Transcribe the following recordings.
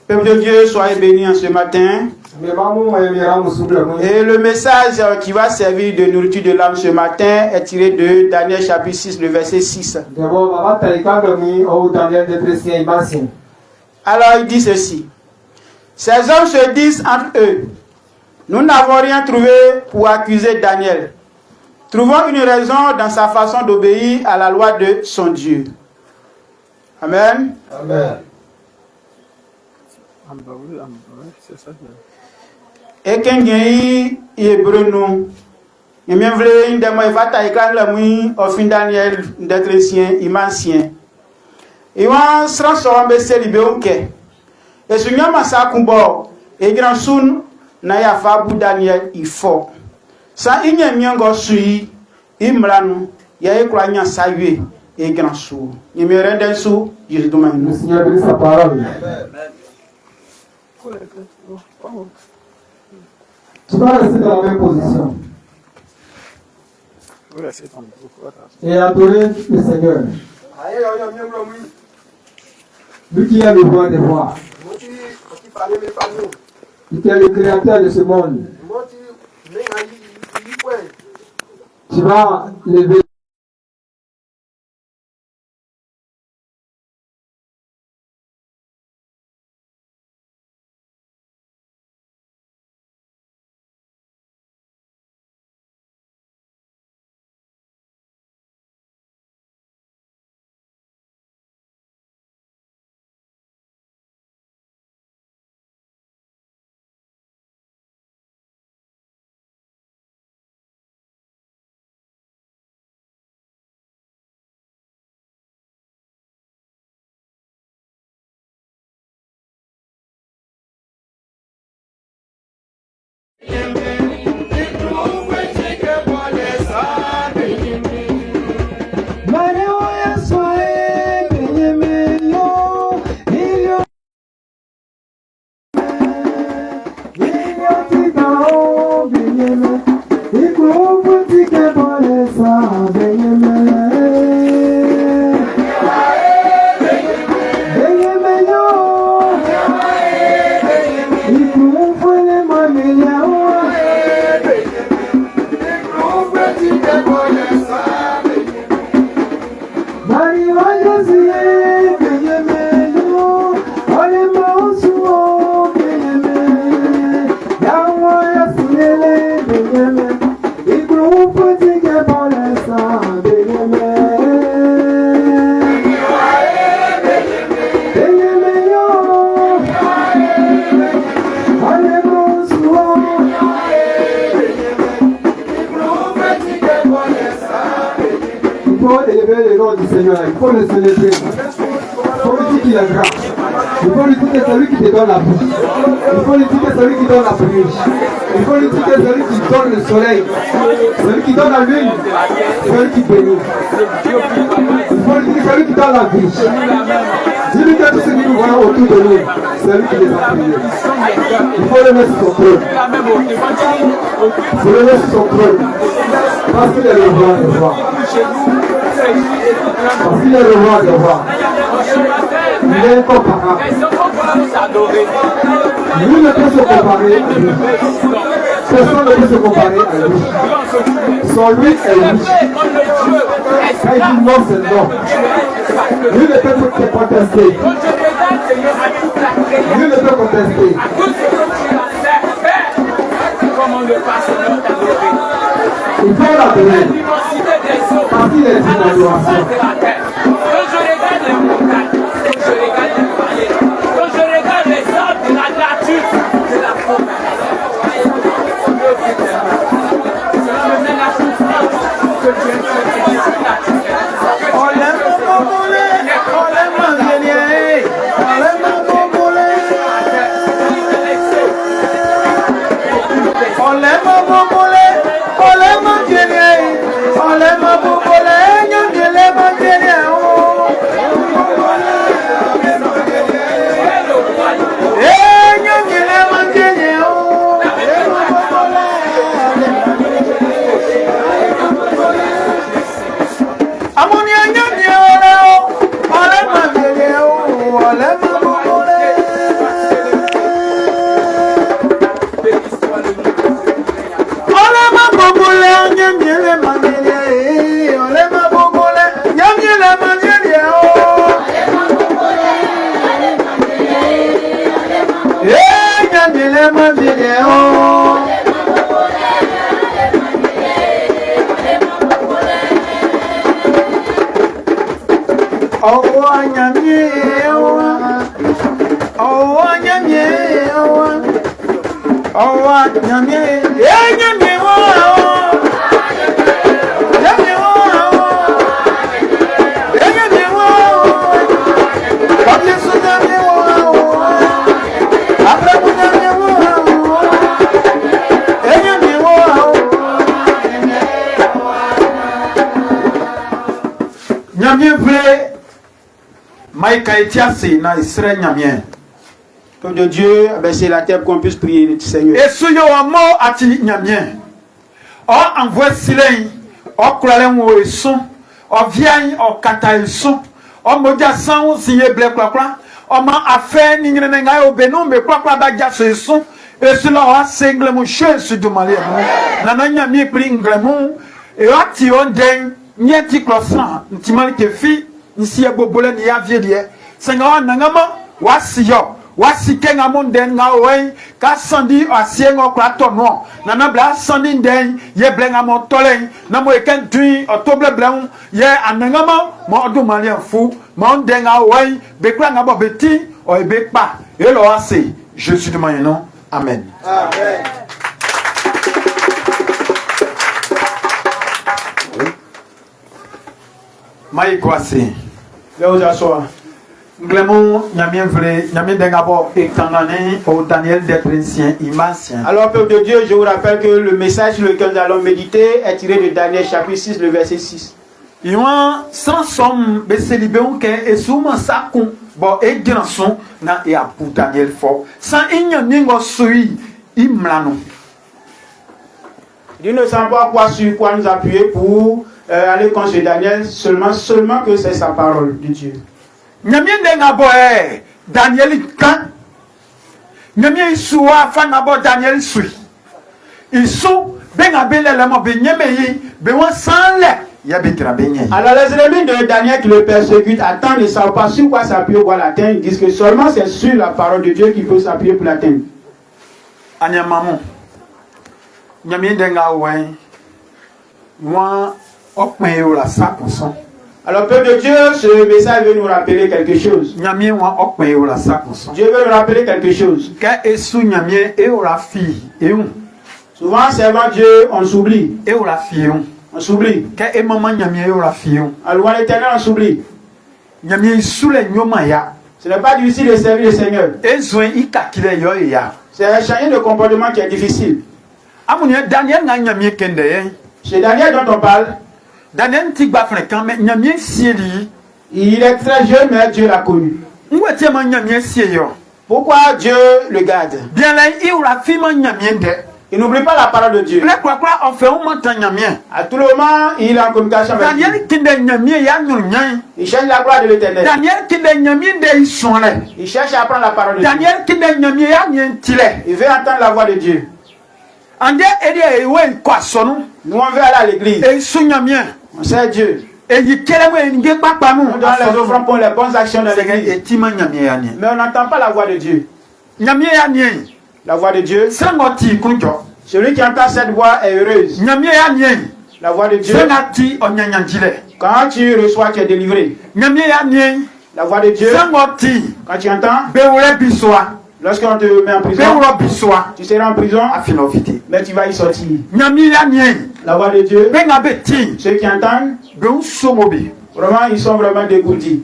Peuple de Dieu, soyez bénis en ce matin. Et le message qui va servir de nourriture de l'âme ce matin est tiré de Daniel chapitre 6, le verset 6. Alors il dit ceci. Ces hommes se disent entre eux, nous n'avons rien trouvé pour accuser Daniel. Trouvons une raison dans sa façon d'obéir à la loi de son Dieu. Amen. Amen. Et quand il y a hébreu nous, il y a une des mots au fin Daniel d'être ancien. Et on se transforme célibé. Et ce nyama sa kumbo et grand sun na ya fabu Daniel ifo. Sa inye miango sui imranu ya ekranya sawe et grand sou. Ni me rende sou, Jésus de main. Seigneur bénisse sa parole. Tu vas rester dans la même position. Et adorer le Seigneur. Lui qui a le droit de voir. Qui est le créateur de ce monde. Tu vas lever. Il faut le célébrer. Il faut lui dire qu'il est grand. Il faut lui dire que c'est lui qui te donne la bouche. Il faut lui dire que c'est lui qui donne la pluie. Il faut lui dire que c'est lui qui donne le soleil. C'est lui qui donne la lune. C'est lui qui bénit. Il faut lui dire que c'est lui qui donne la vie. Dis-lui que tous ceux qui nous voient autour de nous, c'est lui qui les a priés. Il faut le mettre sur son trône. Il faut le mettre sur son trône. Parce qu'il est le roi des rois. Parce qu'il est le roi des rois. Il est incomparable. Lui ne peut se comparer à lui. Personne ne peut se comparer à lui. Son lui est lui. Quand il dit non, c'est non. Lui ne peut pas contester. Lui ne peut contester. Il faut l'adorer. Parce qu'il est une adoration. Quand je regarde les montagnes, je regarde les vallées, quand je regarde les arbres de la nature, de la forêt, cela me mène à souffrir que Dieu est naturel. On l'aime mon boulet, on l'aime mon génier, on l'aime mon boulet. On l'aime mon boulet, on l'aime mon génier, on l'aime mon boulet, on l'aime mon génier. Owa nyamie owa. Owa nyamie owa. Owa nyamie. Nyamie owa. Nyamie owa. Nyamie owa. Comme Yesu nyamie owa. Abraham nyamie owa. Nyamie owa. Nyamie vrai. Maïka etiasi na Israël nyamien. Peuple de Dieu, c'est la terre qu'on puisse prier le Seigneur. Et sous yo amo ati nyamien. O envoie silei, o kulalen wo esun, o vian o kata esun, o moja san o siye ble kwakwa, o ma afe ni ngene nga yo benu me kwakwa ba ja so esun, e su lo a single mu she su du mali mu. Na na nyamie pri nglemu, e ati on den nyeti klosan, ntimali ke fi nsi e bobole ni avie die. Senga na ngama wasiyo. Wasi kenga monden nga oe ka sandi asiengo krato no na na bla sandi den ye blenga mo tolen na mo eken tui otoble blan ye anangama mo odu mali fu mo ndenga oe be kra nga bo beti o be pa e lo ase Jésus de Mayeno. Amen. Amen. Maï kwasi Là où j'assois. Nglemon nyamien vrai nyamien dengabo ekangane au Daniel des princiens imancien. Alors, peuple de Dieu, je vous rappelle que le message sur lequel nous allons méditer est tiré de Daniel chapitre 6, le verset 6. Iwan sans somme beselibeon ke esuma sakun bo egranson na e apu Daniel fo sans inyamingo sui imlano. Dieu ne sait pas quoi sur quoi nous appuyer pour aller contre Daniel, seulement que c'est sa parole de Dieu. Nyamien denga bo Daniel kan nyamien suwa fa na bo Daniel sui isu benga belele mo be nyemeyi be won sanle ya be tra benye. Alors les ennemis de Daniel qui le persécutent attendent, ne savent pas sur quoi s'appuyer pour l'atteindre. Ils disent que seulement c'est sur la parole de Dieu qu'il peut s'appuyer pour l'atteindre. Anyamamu nyamien denga wen wa okmen yo la 100%. Alors, peuple de Dieu, ce message veut nous rappeler quelque chose. Dieu veut nous rappeler quelque chose. Souvent, servant Dieu, on s'oublie. On s'oublie. Alors, l'Éternel, on s'oublie. Ce n'est pas difficile de servir le Seigneur. C'est un changement de comportement qui est difficile. Chez Daniel dont on parle, Daniel Tigba fréquent, mais nyamien sieli. Il est très jeune, mais Dieu l'a connu. Pourquoi Dieu le garde? Bien là, il n'oublie pas la parole de Dieu. À tout le moment, il est en communication avec Dieu. Il cherche la gloire de l'Éternel. Il cherche à apprendre la parole de Dieu. Il veut entendre la voix de Dieu. Nous, on veut aller à l'église. On sait Dieu. On donne les offrandes pour les bonnes actions de l'église. Mais on n'entend pas la voix de Dieu. La voix de Dieu. Celui qui entend cette voix est heureuse. La voix de Dieu. Quand tu reçois, tu es délivré. La voix de Dieu. Quand tu entends, lorsqu'on te met en prison, tu seras en prison, mais tu vas y sortir. La voix de Dieu, ceux qui entendent, vraiment, ils sont vraiment dégourdis.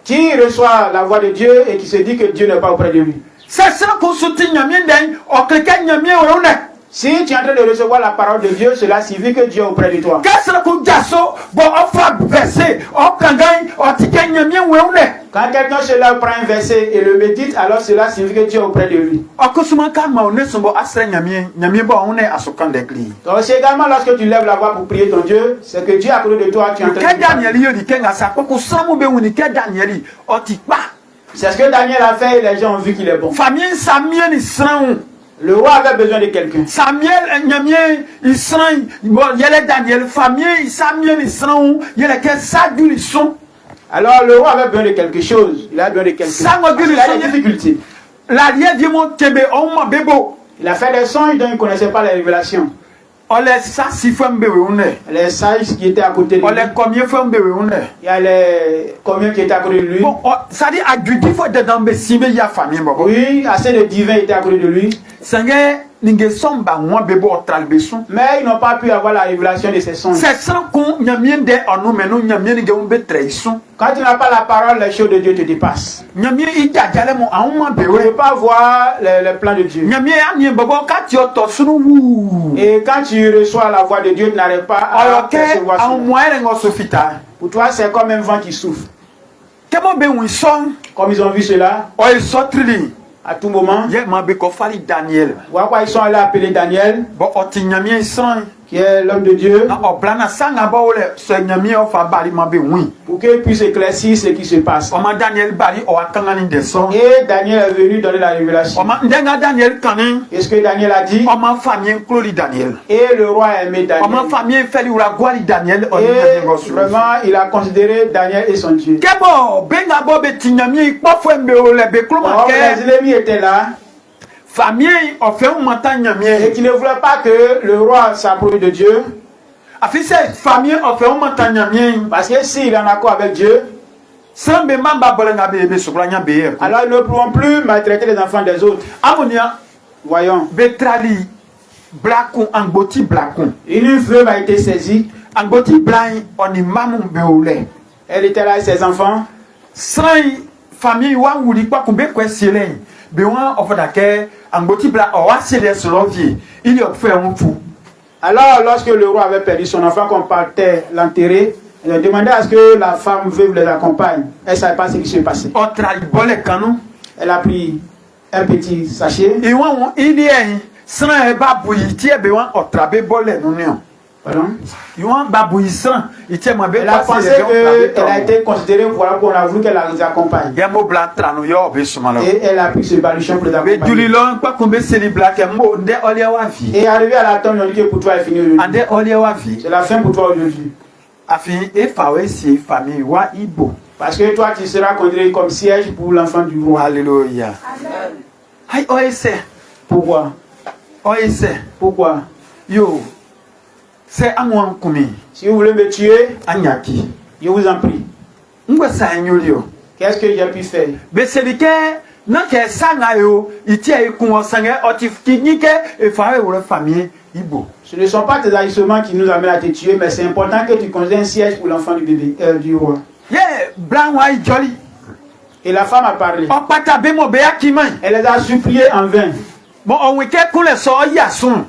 Qui reçoit la voix de Dieu et qui se dit que Dieu n'est pas auprès de lui. Si tu es en train de recevoir la parole de Dieu, cela signifie que Dieu est auprès de toi. Quand quelqu'un se lève, prend un verset et le médite, alors cela signifie que Dieu est auprès de lui. Donc c'est également lorsque tu lèves la voix pour prier ton Dieu, c'est que Dieu a connu de toi, tu es en train de c'est ce que Daniel a fait et les gens ont vu qu'il est bon. Le roi avait besoin de quelqu'un. Samuel, il Daniel, alors le roi avait besoin de quelque chose. Il a besoin de quelqu'un. Il a des difficultés. Il a fait des songes dont il ne connaissait pas les révélations. Les sages qui étaient à côté de lui. Il y a les combien qui étaient à côté de lui. Oui, assez de divins étaient à côté de lui. Mais ils n'ont pas pu avoir la révélation de ces songes. Quand tu n'as pas la parole, les choses de Dieu te dépassent. Tu ne peux pas voir le plan de Dieu. Et quand tu reçois la voix de Dieu, tu n'arrives pas à percevoir cela. Pour toi, c'est comme un vent qui souffle. Comme ils ont vu cela, à tout moment, ils sont allés appeler Daniel, qui est l'homme de Dieu, pour qu'il puisse éclaircir ce qui se passe. Et Daniel est venu donner la révélation. Et ce que Daniel a dit, et le roi a aimé Daniel. Et vraiment, il a considéré Daniel et son Dieu. Or, les ennemis étaient là. Et qui ne voulait pas que le roi s'approche de Dieu. Parce que s'il est en accord avec Dieu, alors ils ne pourront plus maltraiter les enfants des autres. Voyons. Une veuve a été saisie. Elle était là avec ses enfants. Alors, lorsque le roi avait perdu son enfant, qu'on partait l'enterrer, il a demandé à ce que la femme veuve les accompagne. Elle ne savait pas ce qui se passait. Elle a pris un petit sachet. Pardon? Elle a pensé qu'elle a été considérée, voilà qu'on a voulu qu'elle les accompagne. Et elle a pris ce baluchon pour les accompagner. Et arrivé à la tombe, on dit que pour toi est fini aujourd'hui. C'est la fin pour toi aujourd'hui. Parce que toi tu seras considéré comme siège pour l'enfant du roi. Alléluia. Pourquoi? Pourquoi? Yo. C'est à moi combien. Si vous voulez me tuer, je vous en prie. Qu'est-ce que j'ai pu faire? Ce ne sont pas tes agissements qui nous amènent à te tuer, mais c'est important que tu considères un siège pour l'enfant du bébé, du roi. Et la femme a parlé. Elle les a suppliés en vain. Et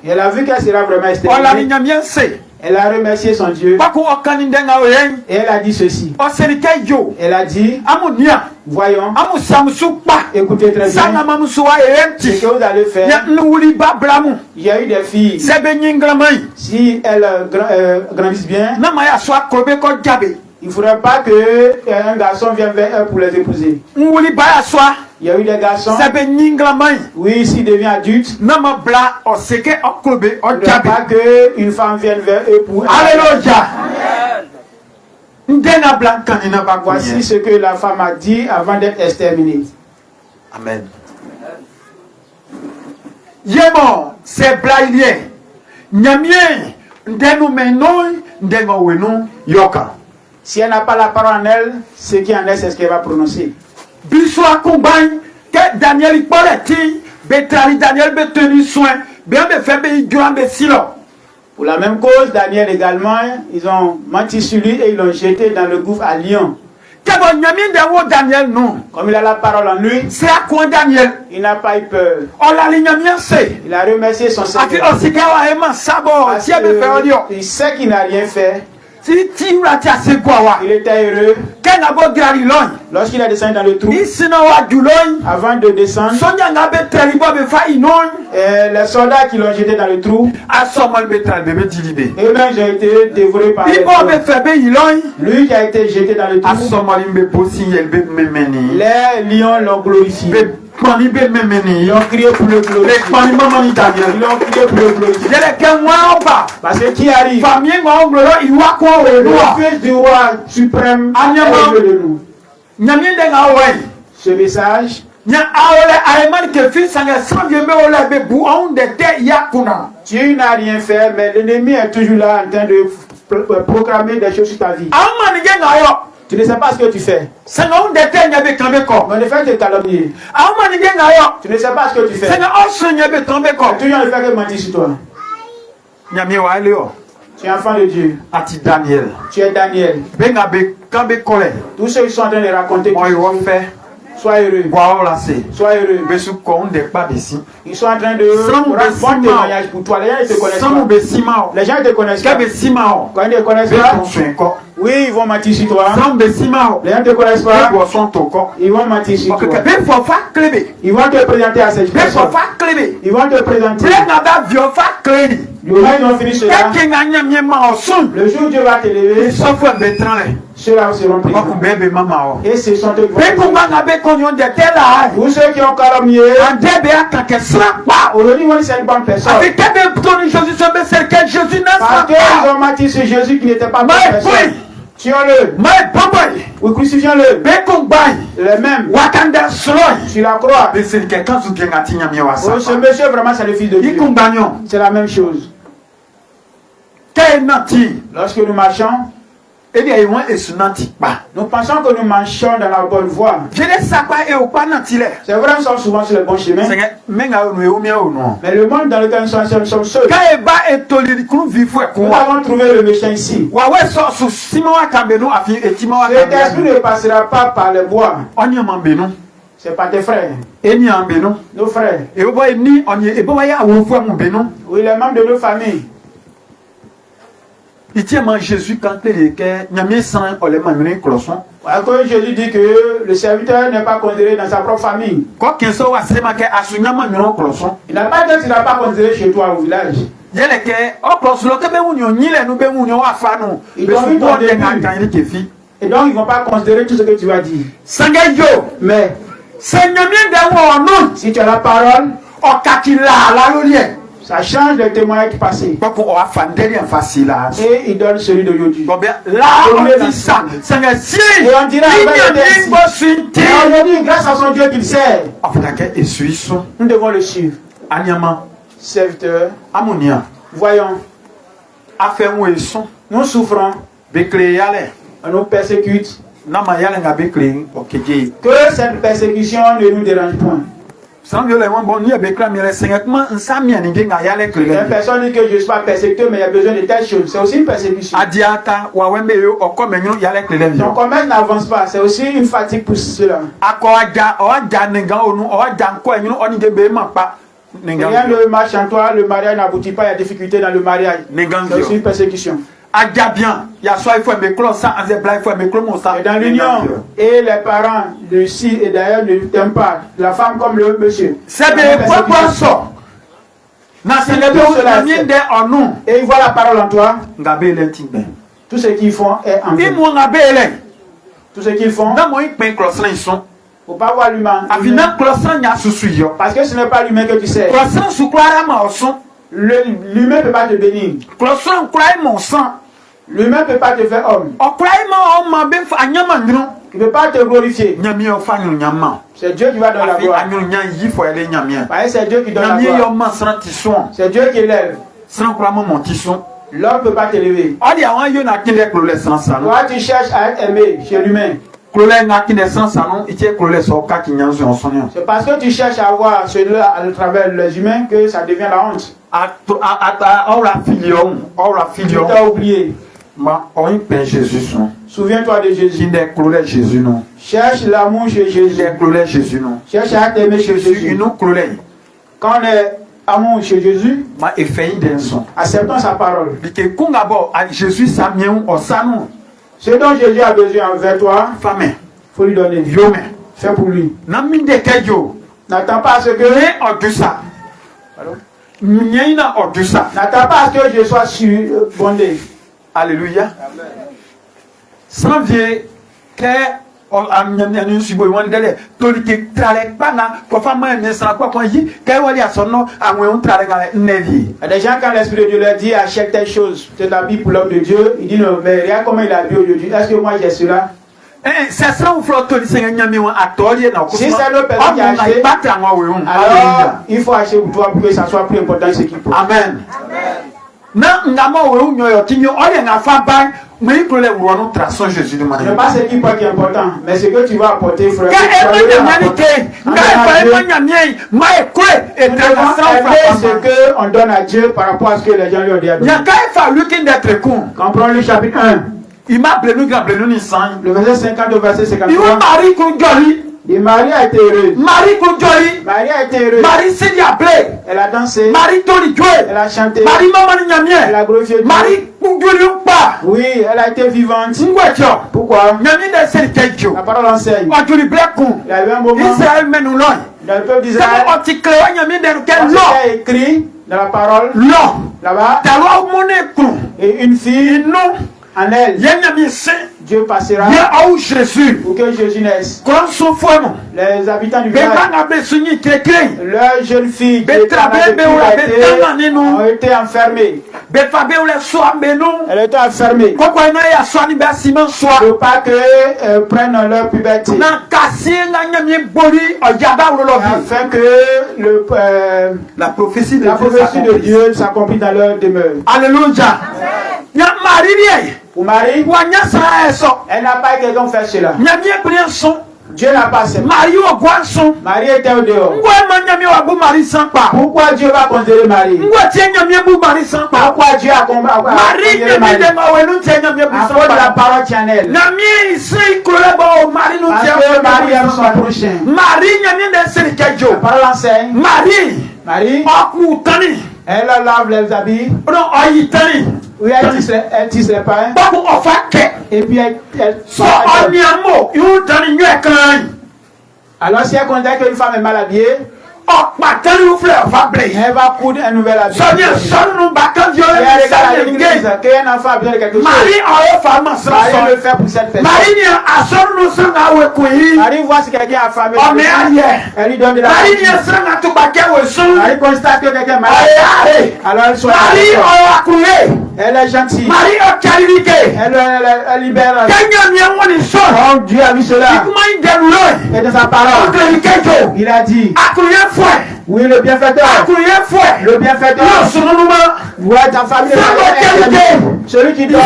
elle a vu qu'elle sera vraiment stérilisée. Elle a remercié son Dieu. Et elle a dit ceci. Elle a dit, voyons, écoutez très bien. Ce que vous allez faire, il y a eu des filles. Si elles grandissent bien, il ne faudrait pas qu'un garçon vienne vers eux pour les épouser. Il y a eu des garçons. Oui, s'ils deviennent adultes. Il ne faudrait pas qu'une femme vienne vers eux pour. Alléluia. Voici ce que la femme a dit avant d'être exterminée. Amen. Yémo, c'est blaillier. Nyamien, ndenu menoi, ndenu wenu, yoka. Si elle n'a pas la parole en elle, ce qui en est, c'est ce qu'elle va prononcer. Bissoa compagne, que Daniel Ipoletti, Betrali Daniel be tenu soin, bien be fait be igran be silo. Pour la même cause, Daniel également, ils ont menti sur lui et ils l'ont jeté dans le gouffre à lion. Daniel non. Comme il a la parole en lui, c'est à quoi Daniel? Il n'a pas eu peur. Il a remercié son Seigneur. Il sait qu'il n'a rien fait. Il était heureux. Lorsqu'il a descendu dans le trou, avant de descendre, les soldats qui l'ont jeté dans le trou, eux-mêmes ont été dévorés par les lions. Lui qui a été jeté dans le trou, les lions l'ont glorifié. Ils ont crié pour le glorifier. Ils ont crié pour le glorifier. Parce que qui arrive? Le fils du roi suprême est au milieu de nous. Ce message, nya aole aiman ke fi sanga sans vieux me ola be bu on de te yakuna. Tu n'as rien fait, mais l'ennemi est toujours là en train de proclamer des choses sur ta vie. Amman nge ngayo. Tu ne sais pas ce que tu fais. Sanga on de te nya be kambe ko. Mais le fait de calomnier. Amman nge ngayo. Tu ne sais pas ce que tu fais. Sanga on nya be kambe ko. Toujours le fait de mentir sur toi. Nya mi wa leo. Tu es enfant de Dieu. Ati Daniel. Tu es Daniel. Benga be kambe kole. Tous ceux qui sont en train de raconter. Moi yo fait. Sois heureux. Sois heureux. Ils sont en train de rendre bon témoignage pour toi. Les gens ne te connaissent pas. Les gens ne te connaissent pas. Quand ils ne te connaissent pas, oui, ils vont mentir sur toi. Les gens ne te connaissent pas. Ils vont mentir sur toi. Ils vont te présenter à ces personnes. Ils vont te présenter. Ils vont finir cela. Le jour où Dieu va te lever, ceux-là seront pris. Et ce sont eux qui vont pour ceux qui ont calomnié, aujourd'hui, c'est une bonne personne. Parce qu'ils ont menti sur Jésus qui n'était pas bonne personne. Tuons-le. Oui, crucifions-le. Le même. Sur la croix. Oh, ce monsieur, vraiment, c'est le fils de Dieu. C'est la même chose. Lorsque nous marchons, nous pensons que nous marchons dans la bonne voie. C'est vrai, nous sommes souvent sur le bon chemin. Mais le monde dans lequel nous sommes seuls. Nous avons trouvé le méchant ici. Cet esprit ne passera pas par les bois. C'est pas tes frères. Nos frères. Oui, les membres de nos familles. Jésus quand il est Jésus dit que le serviteur n'est pas considéré dans sa propre famille. Il n'a pas dit qu'il n'a pas considéré chez toi au village. Et donc ils ne vont pas considérer tout ce que tu vas dire. Mais si tu as la parole, ça change le témoignage passé. Et il donne celui d'aujourd'hui. Là, on dit ça. Et on dira aujourd'hui, grâce à son Dieu qu'il sert, nous devons le suivre. Serviteur, voyons, nous souffrons, on nous persécute. Que cette persécution ne nous dérange point. Une personne dit que je ne suis pas persécuté, mais il y a besoin de telle chose. C'est aussi une persécution. Ton commerce n'avance pas. C'est aussi une fatigue pour cela. Rien ne marche en toi, le mariage n'aboutit pas, il y a difficulté dans le mariage. C'est aussi une persécution. Et dans l'union, et les parents de ci et d'ailleurs ne t'aiment pas, la femme comme le monsieur. Et ils voient la parole en toi. Tout ce qu'ils font est en vain. Tout ce qu'ils font, il ne faut pas voir l'humain. Parce que ce n'est pas l'humain que tu sais. L'humain ne peut pas te bénir. L'humain ne peut pas te faire homme. Il ne peut pas te glorifier. C'est Dieu qui va donner la gloire. C'est Dieu qui donne la gloire. C'est Dieu qui élève. L'homme ne peut pas t'élever. Toi, tu cherches à être aimé chez l'humain. C'est parce que tu cherches à avoir cela à travers les humains que ça devient la honte. Tu t'as oublié. Souviens-toi de Jésus. Cherche l'amour chez Jésus. Cherche à t'aimer chez Jésus. Quand on est amour chez Jésus, acceptons sa parole. Ce dont Jésus a besoin envers toi, il faut lui donner. Fais pour lui. N'attends pas à ce que n'attends pas à ce que je sois bondé. Alléluia. Sans vieux que il y a des gens, quand l'Esprit de Dieu leur dit achète telle chose, c'est l'habit pour l'homme de Dieu, il dit non, mais regarde comment il a habillé aujourd'hui. Est-ce que moi j'ai cela? c'est ça où flotto le Seigneur nyami wa atoli na si c'est le personne qui a acheté, alors il faut acheter pour toi pour que ça soit plus important ce qu'il faut. Amen. Na ngamo we unyo yo tinyo ole na fa ban mais pour les ouano traçons Jésus de manière. Ce n'est pas ce qui est important, mais ce que tu vas apporter, frère. Ce qu'on donne à Dieu par rapport à ce que les gens lui ont dit à Dieu. Comprends le chapitre 1. Il m'a appelé le verset 50 au verset 53. Et Marie a été heureuse. Marie a été heureuse. Marie s'est appelée. Elle a dansé. Marie toli joué. Elle a chanté. Marie maman nyamien. Elle a glorifié Dieu. Marie pas. Oui, elle a été vivante. Pourquoi? La parole enseigne. Il y avait un moment. Israël mène nous loin. Dans le peuple d'Israël. C'est écrit dans la parole. Là-bas. Et une fille. En elle. Dieu passera pour que Jésus naisse. Les habitants du village, leurs jeunes filles qui ont été enfermées. Elle était enfermée. Pour pas que prennent leur puberté. Afin que la prophétie de Dieu s'accomplisse dans leur demeure. Alléluia. Pour Marie, elle n'a pas quelqu'un faire cela. Dieu n'a pas fait. Marie était au dehors. Pourquoi Dieu va considérer Marie? Pourquoi Dieu a considéré Marie? À cause de la parole qui en elle. Parce que Marie aime son prochain. La parole enseigne. Marie, elle lave les habits. Oui, elle tisse les pains. Et puis elle alors si elle considère qu'une femme est mal habillée, elle va coudre un nouvel habit. Qu'un enfant a besoin de quelque chose. Marie le fait pour cette personne. Marie voit si quelqu'un a faim. Elle lui donne de la nourriture. Marie constate que quelqu'un est malade. Alors elle soit elle est gentille. Elle libère. Oh, Dieu a vu cela. Et dans sa parole, il a dit. Oui, le bienfaiteur. Le bienfaiteur. Ouais, ta famille. Celui qui dort,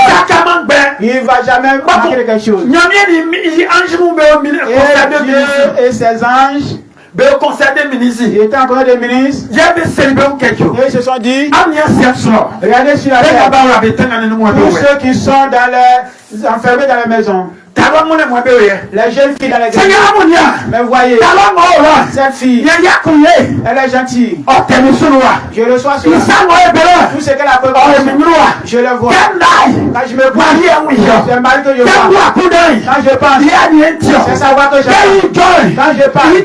il ne va jamais manquer de quelque chose. Et ses anges. Il était en train de ministre. Et ils se sont dit, regardez sur la terre, tous ceux qui sont enfermés dans la maison. Les jeunes filles dans les églises. Mais voyez, cette fille, elle est gentille. Je reçois cela. Tout ce qu'elle a fait, je le vois. Quand je me vois, c'est le mari que je vois. Quand je pense, c'est sa voix que j'entends. Quand je parle,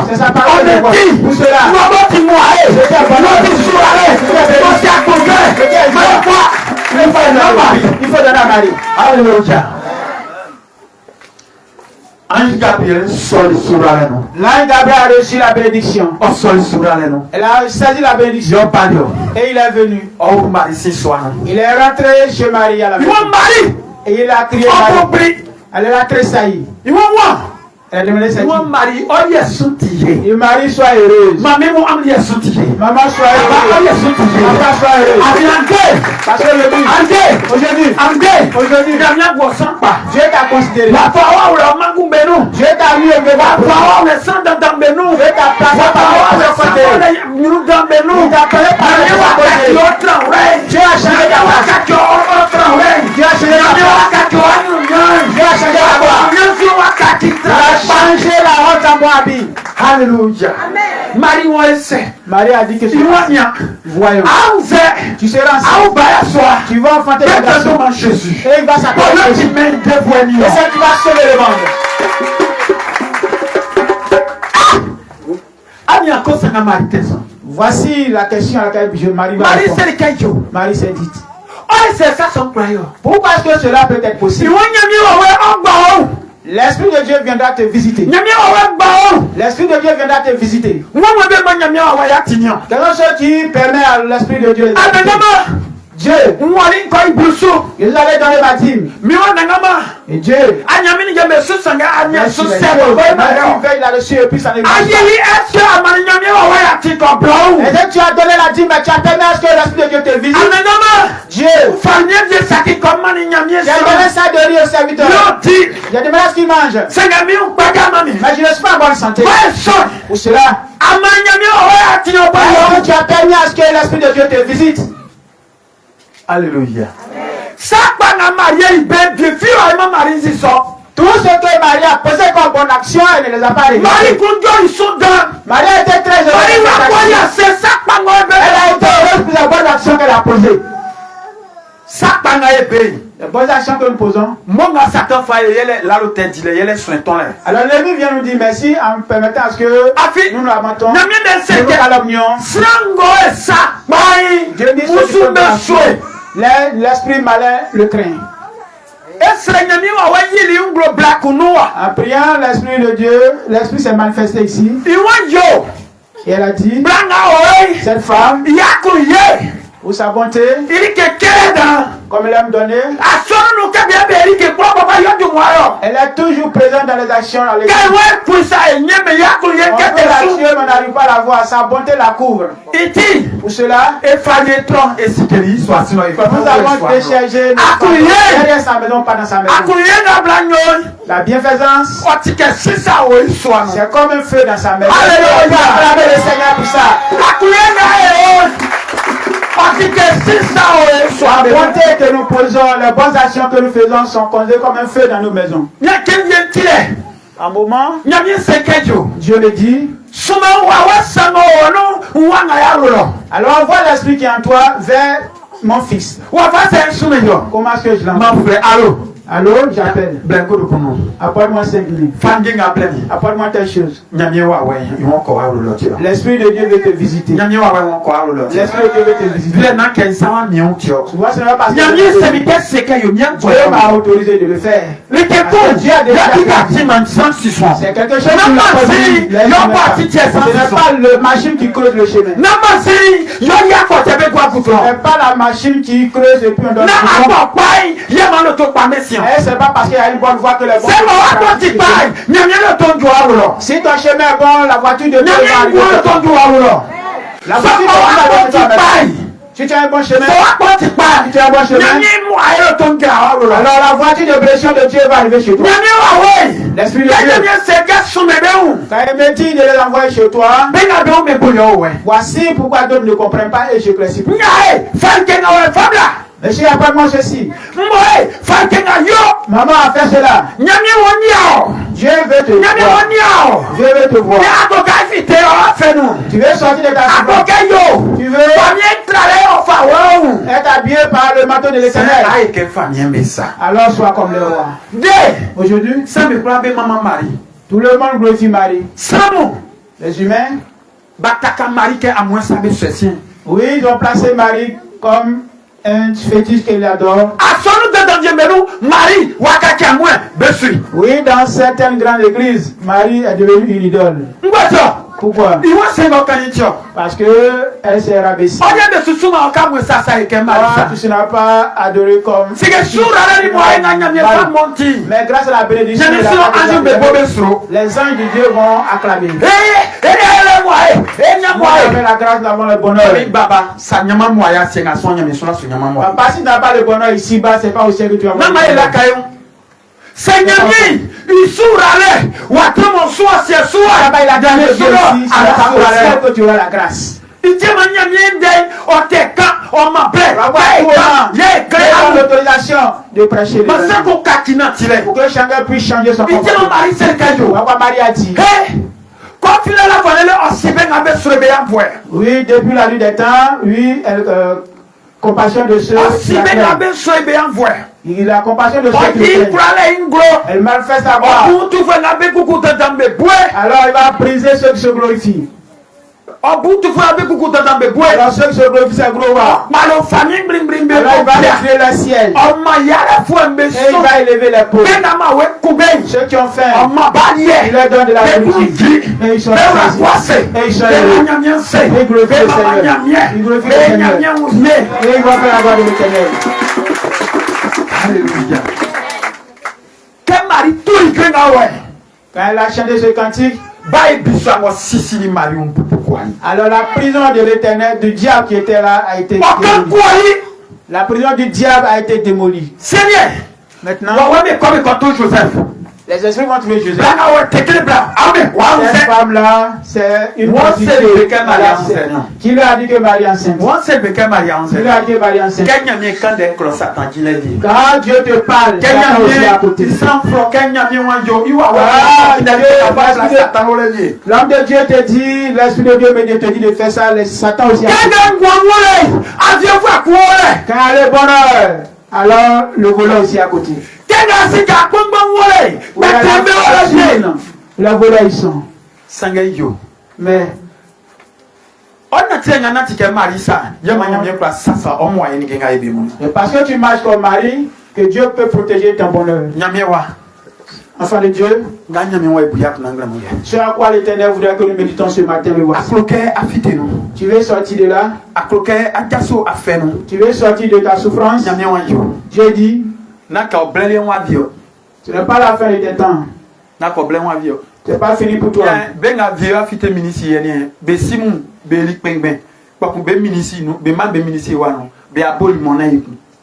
c'est sa parole que je vois. Pour cela, il faut donner à Marie. Alléluia. Ange Gabriel L'ange Gabriel a reçu la bénédiction. Elle a saisi la bénédiction. Et il est venu. Il est rentré chez Marie à la maison. Et il a crié Marie. Elle a tressailli. Elle a demandé cette fille. Et Marie soit heureuse. Maman soit heureuse. Maman soit heureuse. Parce que aujourd'hui, Dieu t'a considéré. Dieu t'a mis au devant. Dieu t'a placé par le Dieu a changé ta voix. Dieu a changé ta changer la honte en Moabie. Alléluia. Marie a dit que c'est voyons. Tu seras enceinte. Tu vas enfanter le garçon. Et il va s'accomplir. Et c'est qui va sauver le monde. Voici la question à laquelle Marie va répondre. Marie s'est dit. Pourquoi est-ce que cela peut être possible? L'Esprit de Dieu viendra te visiter. L'Esprit de Dieu viendra te visiter. Quelque chose qui permet à l'Esprit de Dieu. Dieu, Jésus allait dans les baptêmes. Et Dieu, il a reçu et puis ça n'est pas. Et tu as donné la dîme, mais tu as permis à ce que l'Esprit de Dieu te visite. Dieu, tu as donné ça de riz au serviteur. Il y a des malades qui mangent. Mais je ne suis pas en bonne santé. Pour cela, tu as permis à ce que l'Esprit de Dieu te visite. Alléluia. Tout ce que Marie a posé comme bonne action, elle ne les a pas réalisés. Marie a été très heureuse. Elle a été heureuse pour la bonne action qu'elle a posée. Les bonnes actions que nous posons. Alors l'ennemi vient nous dire merci en permettant à ce que nous nous lamentons, nous nous calomnions. Dieu dit l'esprit malin le craint. En priant l'esprit de Dieu, l'esprit s'est manifesté ici. Et elle a dit, cette femme, ou sa bonté, comme elle aime donner, elle est toujours présente dans les actions. On veut l'action, mais on n'arrive pas à la voir. Sa bonté la couvre. Pour cela, nous avons déchargé derrière sa maison, pas dans sa maison. La bienfaisance, c'est comme un feu dans sa maison. Acclamez le Seigneur pour ça. La bonté que nous posons, les bonnes actions que nous faisons sont considérées comme un feu dans nos maisons. Un moment, Dieu le dit. Alors envoie l'esprit qui est en toi vers mon fils. Comment est-ce que je l'envoie? Allô, j'appelle. Apporte-moi 5 livres. Apporte-moi telle chose. L'Esprit de Dieu veut te visiter. L'Esprit de Dieu veut te visiter. Tu vois, ce n'est pas parce que Dieu m'a autorisé de le faire. Dieu a déjà fait. C'est quelque chose qui ce n'est pas la machine qui creuse le chemin. Ce n'est pas la machine qui creuse et puis on donne c'est pas parce qu'il y a une bonne voie que les bons. Si ton chemin est bon, la voiture de Dieu va arriver. La voiture de Dieu va arriver. Si tu as un bon chemin, si tu as un bon chemin, alors la voiture de blessure de Dieu va arriver chez toi. L'Esprit de Dieu, quand il me dit de les envoyer chez toi, voici pourquoi d'autres ne comprennent pas et je classifie. Monsieur, apprends-moi ceci. Maman a fait cela. Dieu veut te voir. Dieu veut te voir. Tu veux sortir de ta situation. Tu veux être habillé par le manteau de l'Éternel. Alors sois comme le roi. Aujourd'hui, tout le monde glorifie Marie. Les humains, oui, ils ont placé Marie comme un fétiche qu'il adore. Oui, dans certaines grandes églises, Marie est devenue une idole. Pourquoi? Parce que elle s'est rabaissée. Tu n'as pas adoré comme. Mais grâce à la bénédiction, les anges de Dieu vont acclamer. La grâce d'avoir le bonheur. Parce que si tu n'as pas le bonheur ici-bas, c'est pas au ciel que tu vas voir. Seigneur, il sourale, ou à tout mon soir, c'est soir. Il a donné le ciel que tu auras la grâce. Il dit, on m'appelle. L'autorisation de prêcher. Pour que chacun puisse changer son comportement. Marie a dit. Oui, depuis la nuit des temps, oui, compassion de ceux qui il a compassion de ceux qui elle manifeste à voir. Alors il va briser ceux qui se glorifient. Alors ceux qui se glorifient, c'est gros. Alors il va créer le ciel. Et il va élever les pauvres. Ceux qui ont faim, il leur donne de la nourriture. Et ils sont rassasiés. Et ils sont heureux. Et ils glorifient le Seigneur. Ils glorifient le Seigneur. Et ils vont faire la gloire de l'Éternel. Alléluia. Quand elle a chanté ce cantique, alors la prison de l'Éternel, du diable qui était là, a été démolie. La prison du diable a été démolie. Seigneur, maintenant, Joseph. Les esprits vont trouver Joseph. Cette femme-là, c'est une prostituée qui lui a dit que Marie est enceinte. Qui lui a dit que Marie est enceinte. Quand Dieu te parle, Satan aussi à côté. L'homme de Dieu te dit, l'Esprit de Dieu te dit de faire ça, Satan aussi à côté. Quand elle est bonheur, alors le volant aussi à côté. La volée ils sont. Mais parce que tu marches comme Marie, que Dieu peut protéger ton bonheur. Enfant de Dieu, ce à quoi l'Éternel voudrait que nous méditons ce matin, le voici. Tu veux sortir de là? Tu veux sortir de ta souffrance? Dieu dit, ce n'est pas la fin de tes temps. Ce n'est pas fini pour toi.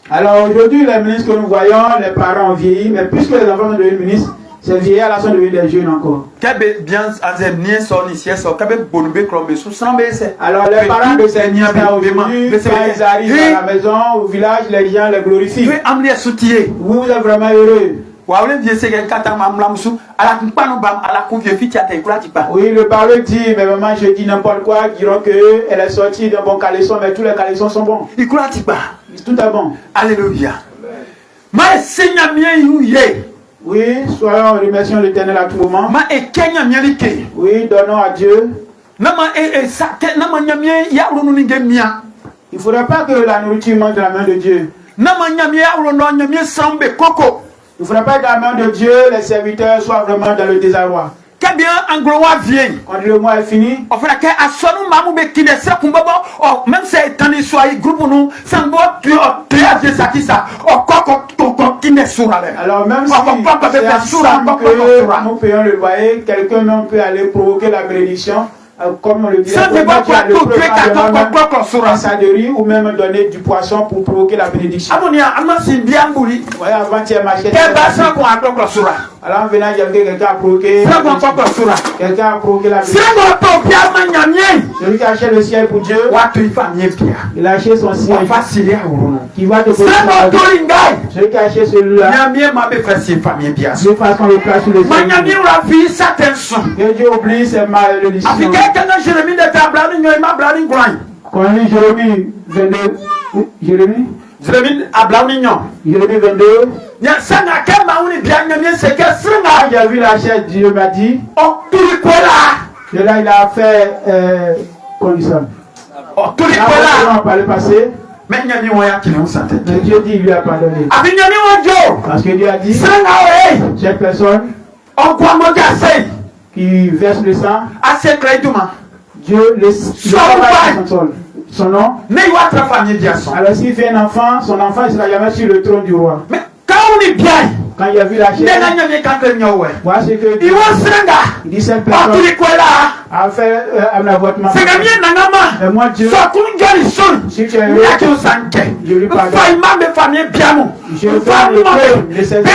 Alors aujourd'hui, les ministres que nous voyons, les parents ont vieilli, mais puisque les enfants sont devenus ministres, ces vieillards sont devenus des jeunes encore. Alors les parents de ces ministres aujourd'hui, quand ils arrivent à la maison, au village, les gens les glorifient. Vous êtes vraiment heureux. Oui, le parole dit, mais maman, je dis n'importe quoi, diront qu'elle est sortie d'un bon caleçon, mais tous les caleçons sont bons. Tout est bon. Alléluia. Oui, soyons remercions l'Éternel à tout moment. Oui, donnons à Dieu. Il ne faudrait pas que la nourriture manque de la main de Dieu. Il ne faudrait pas que dans la main de Dieu, les serviteurs soient vraiment dans le désarroi. Quand le mois est fini, alors même si nous payons le loyer, quelqu'un même peut aller provoquer la bénédiction. Comme on le dit, ou même donner du poisson pour provoquer la bénédiction. Voyez, avant-hier, alors en venant, quelqu'un a provoqué la bénédiction. Celui qui achète le ciel pour Dieu, il achète son ciel qui va te poser. Celui qui achète celui-là, de façon le place sur le ciel. Que Dieu oublie ses malédictions. Quand on lit Jérémie 22, Jérémie 22, j'ai vu la chaise, Dieu m'a dit, et là il a fait condition. Par le passé, mais Dieu dit, il lui a pardonné. Parce que Dieu a dit, cette personne qui verse le sang, Dieu son nom. Alors s'il fait un enfant, son enfant ne sera jamais sur le trône du roi. Mais quand il a vu la chair, voilà ce que Dieu dit, cette personne a fait un avortement. Mais moi Dieu, si tu es heureux, je lui pardonne. Je lui pardonne de cette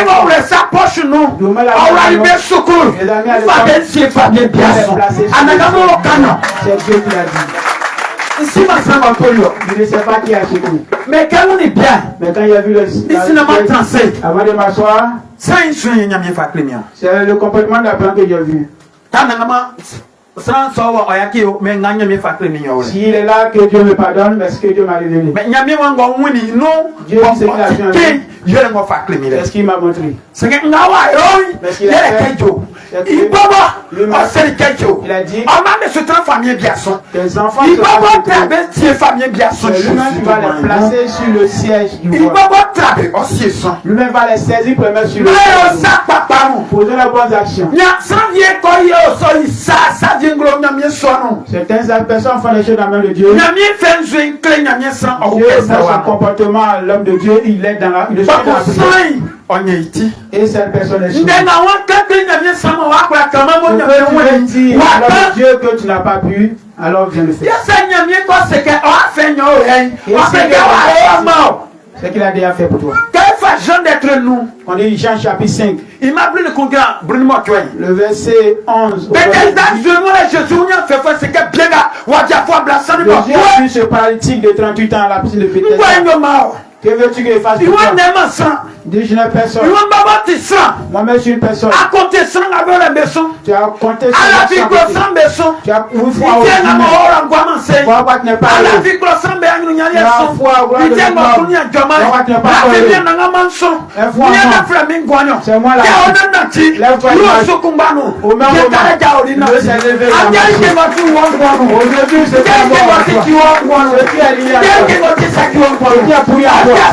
c'est Dieu qui l'a dit. Il ne sait pas qui a secouru. Mais quand on est bien, mais quand il a vu le avant de m'asseoir, c'est le comportement de la plante que j'ai vu. S'il est là, que Dieu me pardonne, mais ce que Dieu m'a révélé. Dieu sait qu'il a fait un peu. Qu'est-ce qu'il m'a montré? Il a dit que les enfants lui-même va les placer sur le siège du roi. Lui-même va les saisir pour les mettre sur le siège. Poser les bonnes actions. Certaines personnes font les choses dans la main de Dieu. Dieu dans son comportement, l'homme de Dieu, il est dans la et cette personne est sûre. Dieu que tu n'as pas pu, alors viens le faire. C'est qu'il a déjà fait pour toi. On dit Jean chapitre 5. Il m'a appelé le concurrent, le verset 11. Jésus a vu ce paralytique de 38 ans à la piscine de Bethesda. Que veux-tu que je fasse pour toi? Dis, je n'ai personne. Moi-même, je suis une personne. Tu as compté ça. Tu as une foi au Dieu. Pourquoi tu n'es pas là? Tu as foi au gloire de Dieu. Pourquoi tu n'es pas là? C'est moi là. Lève-toi et marche. Au même moment, Dieu s'est levé dans ma vie. Aujourd'hui, c'est pas moi. Ce qui est lié à toi. Ce qui a pourri à toi. Va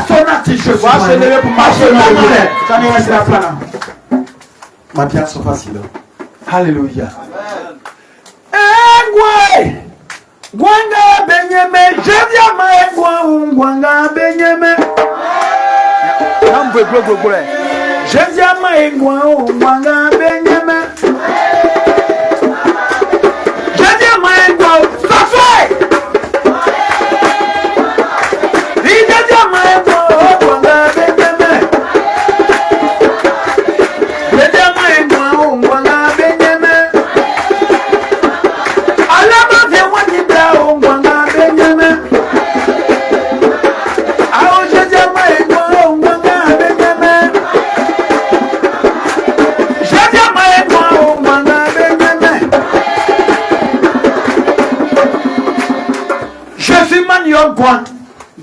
se lever pour marcher dans le monde. Ça ne restera pas là. Ma pierre sont faciles. Alléluia. Gwanga benyeme, jediama gwanga benyeme. Namwe glo. Jediama gwanga benyeme. Jediama safai.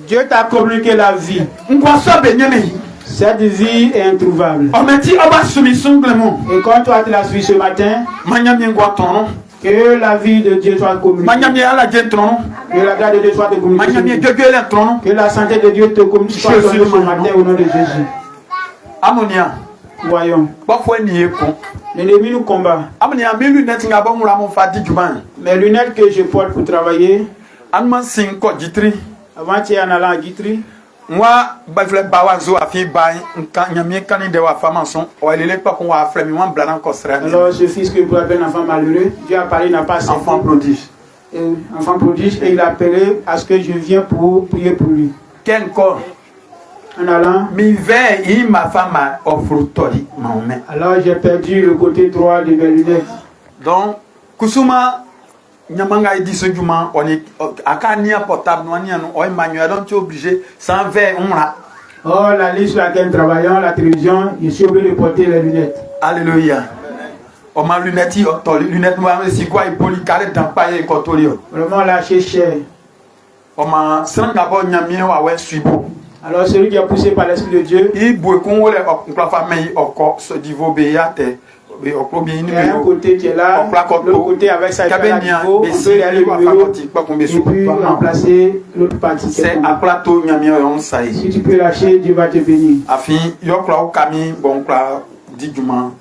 Dieu t'a communiqué la vie. Cette vie est introuvable. Et quand toi tu l'as suivi ce matin, que la vie de Dieu soit communiquée. Que la grâce de Dieu soit te communiquée. Que la santé de Dieu te communique ce matin au nom de Jésus. Voyons. L'ennemi nous combat. Mes lunettes que je porte pour travailler. Avant tu es en allant à Guitry. Alors ce fils que vous appelez un enfant malheureux, Dieu a parlé, n'a pas accepté. Enfant prodige. Enfant prodige, et il a appelé à ce que je vienne pour prier pour lui. Quel corps? En allant. Alors j'ai perdu le côté droit de mes lunettes. Donc, Kusuma. Nyamanga dit ce juma on est akania portable on est manuel donc tu es obligé sans verre on a. Oh la liste sur laquelle nous travaillons, la télévision, je suis obligé de porter les lunettes. Alléluia. On m'a lunettes moi c'est quoi il polycaré dans pas et cotolio. Vraiment lâché cher. On m'a sans d'abord nyamien wa ouais suibo. Alors celui qui est poussé par l'esprit de Dieu, il boit qu'on le famille encore ce niveau béate. Il y a un côté qui est là, l'autre côté avec sa niveau, on peut y aller au bureau et puis remplacer l'autre partie. C'est un plateau nyamien si tu peux lâcher, Dieu va te bénir.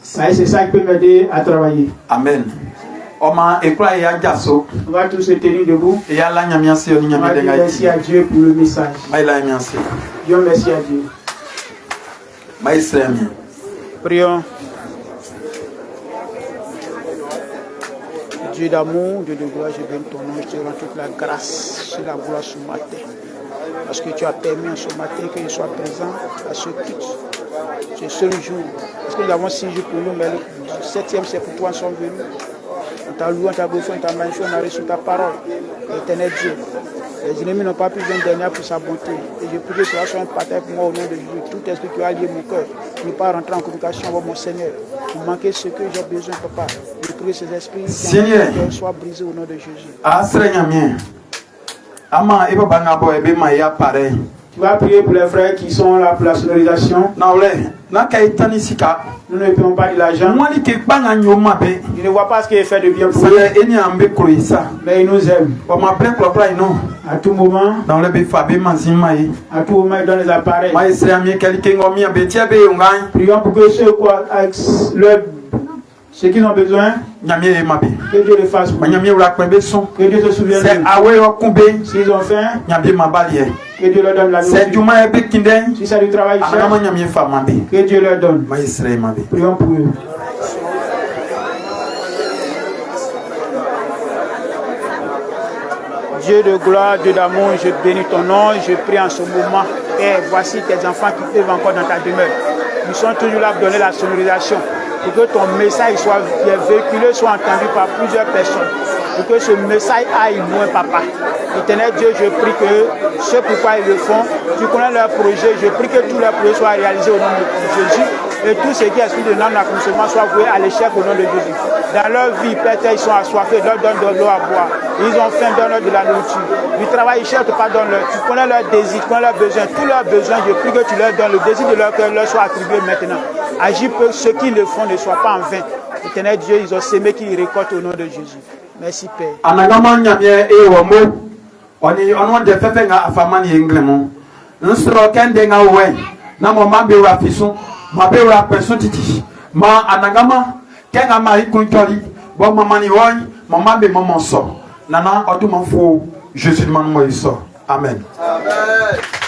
C'est ça qui peut m'aider à travailler. Amen. On va tous se tenir debout. On va dire merci à Dieu pour le message. Dieu merci à Dieu. Prions. Dieu d'amour, Dieu de gloire, je bénis ton nom, je te rends toute la grâce et la gloire ce matin. Parce que tu as permis en ce matin que je sois présent à ce culte, ce seul jour. Parce que nous avons 6 jours pour nous, mais le 7e c'est pour toi, nous sommes venus. On t'a loué, on t'a glorifié, on t'a magnifié, on a reçu ta parole. Éternel Dieu, les ennemis n'ont pas pu venir dernière pour sa bonté. Et je prie que cela soit un partage pour moi au nom de Dieu. Tout esprit qui a lié mon cœur, ne pas rentrer en communication avec mon Seigneur. Pour manquer ce que j'ai besoin, papa. que ces esprits soient brisés au nom de Jésus. Tu vas prier pour les frères qui sont là pour la sonorisation. Nous ne payons pas de l'argent. Je ne vois pas ce qui est fait de bien pour eux. Mais ils nous aiment. À tout moment, ils donnent les appareils. Prions pour que ceux qui ont besoin, que Dieu les fasse pour eux. Que Dieu se souvienne d'eux. S'ils ont faim, que Dieu leur donne la nourriture. Si c'est du travail cher, que Dieu leur donne. Prions pour eux. Dieu de gloire, Dieu d'amour, je bénis ton nom, je prie en ce moment. Père, voici tes enfants qui œuvrent encore dans ta demeure. Nous sommes toujours là pour donner la sonorisation, pour que ton message soit véhiculé, soit entendu par plusieurs personnes, pour que ce message aille loin, papa. Éternel Dieu, je prie que ce pourquoi ils le font, tu connais leurs projets, je prie que tous leurs projets soient réalisés au nom de Jésus, et tout ce qui est esprit de non-accomplissement soit voué à l'échec au nom de Jésus. Dans leur vie, Père, ils sont assoiffés, leur donne de l'eau à boire. Ils ont faim, donne-leur de la nourriture. Du travail, ils cherchent, pardonne-leur. Tu connais leurs désirs, tu connais leurs besoins. Tous leurs besoins, je prie que tu leur donnes. Le désir de leur cœur leur soit attribué maintenant. Agis pour que ceux qui le font ne soient pas en vain. Éternel Dieu, ils ont sémé qu'ils récoltent au nom de Jésus. Merci, Père. Kenga mari kuntori bo mama ni woy mama be maman so nana oduma fo Jésus de man mo so amen. Amen.